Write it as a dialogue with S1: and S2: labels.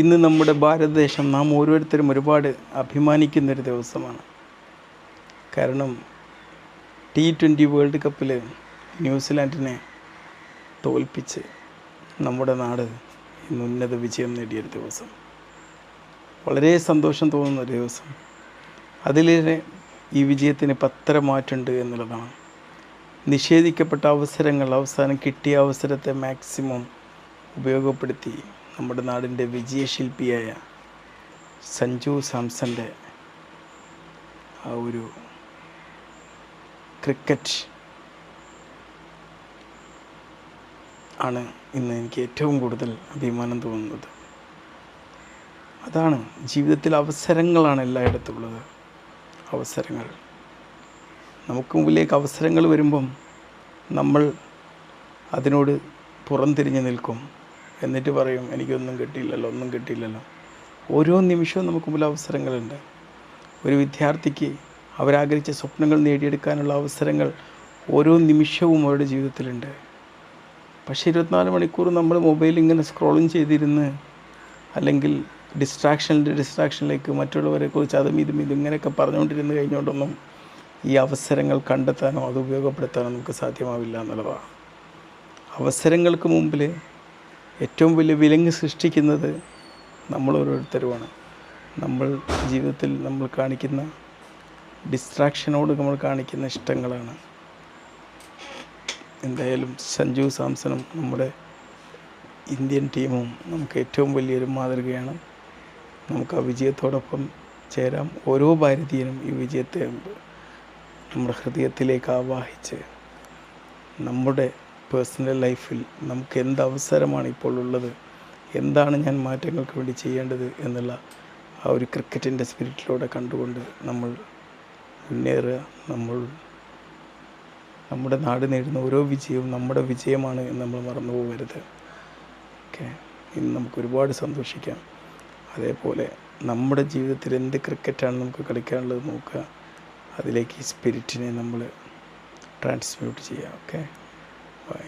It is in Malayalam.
S1: ഇന്ന് നമ്മുടെ ഭാരതദേശം നാം ഓരോരുത്തരും ഒരുപാട് അഭിമാനിക്കുന്നൊരു ദിവസമാണ്. കാരണം T20 വേൾഡ് കപ്പിൽ ന്യൂസിലാൻഡിനെ തോൽപ്പിച്ച് നമ്മുടെ നാട് ഇന്ന് ഉന്നത വിജയം നേടിയൊരു ദിവസം. വളരെ സന്തോഷം തോന്നുന്നൊരു ദിവസം. അതിലേറെ ഈ വിജയത്തിന് പത്തരമാറ്റുണ്ട് എന്നുള്ളതാണ്. നിഷേധിക്കപ്പെട്ട അവസരങ്ങൾ അവസാനം കിട്ടിയ അവസരത്തെ മാക്സിമം ഉപയോഗപ്പെടുത്തി നമ്മുടെ നാടിൻ്റെ വിജയശില്പിയായ സഞ്ജു സാംസൻ്റെ ആ ഒരു ക്രിക്കറ്റ് ആണ് ഇന്ന് എനിക്ക് ഏറ്റവും കൂടുതൽ അഭിമാനം തോന്നുന്നത്. അതാണ് ജീവിതത്തിൽ അവസരങ്ങളാണ് എല്ലായിടത്തും ഉള്ളത്. അവസരങ്ങൾ നമുക്ക് മുമ്പിലേക്ക് അവസരങ്ങൾ വരുമ്പം നമ്മൾ അതിനോട് പുറംതിരിഞ്ഞ് നിൽക്കും. എന്നിട്ട് പറയും എനിക്കൊന്നും കിട്ടിയില്ലല്ലോ. ഓരോ നിമിഷവും നമുക്ക് മുമ്പിൽ അവസരങ്ങളുണ്ട്. ഒരു വിദ്യാർത്ഥിക്ക് അവരാഗ്രഹിച്ച സ്വപ്നങ്ങൾ നേടിയെടുക്കാനുള്ള അവസരങ്ങൾ ഓരോ നിമിഷവും അവരുടെ ജീവിതത്തിലുണ്ട്. പക്ഷേ 24 മണിക്കൂർ നമ്മൾ മൊബൈൽ ഇങ്ങനെ സ്ക്രോളിങ് ചെയ്തിരുന്ന് അല്ലെങ്കിൽ ഡിസ്ട്രാക്ഷനിലേക്ക് മറ്റുള്ളവരെക്കുറിച്ച് അതും ഇതും ഇങ്ങനെയൊക്കെ പറഞ്ഞുകൊണ്ടിരുന്ന് കഴിഞ്ഞുകൊണ്ടൊന്നും ഈ അവസരങ്ങൾ കണ്ടെത്താനോ അത് ഉപയോഗപ്പെടുത്താനോ നമുക്ക് സാധ്യമാവില്ല എന്നുള്ളതാണ്. അവസരങ്ങൾക്ക് മുമ്പിൽ ഏറ്റവും വലിയ വിലങ്ങ് സൃഷ്ടിക്കുന്നത് നമ്മൾ ഓരോരുത്തരുമാണ്. നമ്മൾ ജീവിതത്തിൽ നമ്മൾ കാണിക്കുന്ന ഡിസ്ട്രാക്ഷനോട് നമ്മൾ കാണിക്കുന്ന ഇഷ്ടങ്ങളാണ്. എന്തായാലും സഞ്ജു സാംസണും നമ്മുടെ ഇന്ത്യൻ ടീമും നമുക്ക് ഏറ്റവും വലിയൊരു മാതൃകയാണ്. നമുക്ക് ആ വിജയത്തോടൊപ്പം ചേരാം. ഓരോ ഭാരതീയനും ഈ വിജയത്തെ നമ്മുടെ ഹൃദയത്തിലേക്ക് ആവാഹിച്ച് നമ്മുടെ പേഴ്സണൽ ലൈഫിൽ നമുക്ക് എന്ത് അവസരമാണ് ഇപ്പോൾ ഉള്ളത്, എന്താണ് ഞാൻ മാറ്റങ്ങൾക്ക് വേണ്ടി ചെയ്യേണ്ടത് എന്നുള്ള ആ ഒരു ക്രിക്കറ്റിൻ്റെ സ്പിരിറ്റിലൂടെ കണ്ടുകൊണ്ട് നമ്മൾ മുന്നേറുക. നമ്മുടെ നാട് നേടുന്ന ഓരോ വിജയവും നമ്മുടെ വിജയമാണ് എന്ന് നമ്മൾ മറന്നു പോകരുത്. ഓക്കെ, ഇന്ന് നമുക്ക് ഒരുപാട് സന്തോഷിക്കാം. അതേപോലെ നമ്മുടെ ജീവിതത്തിൽ എന്ത് ക്രിക്കറ്റാണ് നമുക്ക് കളിക്കാനുള്ളത് നോക്കുക, അതിലേക്ക് ഈ സ്പിരിറ്റിനെ നമ്മൾ ട്രാൻസ്മ്യൂട്ട് ചെയ്യുക. Okay, by.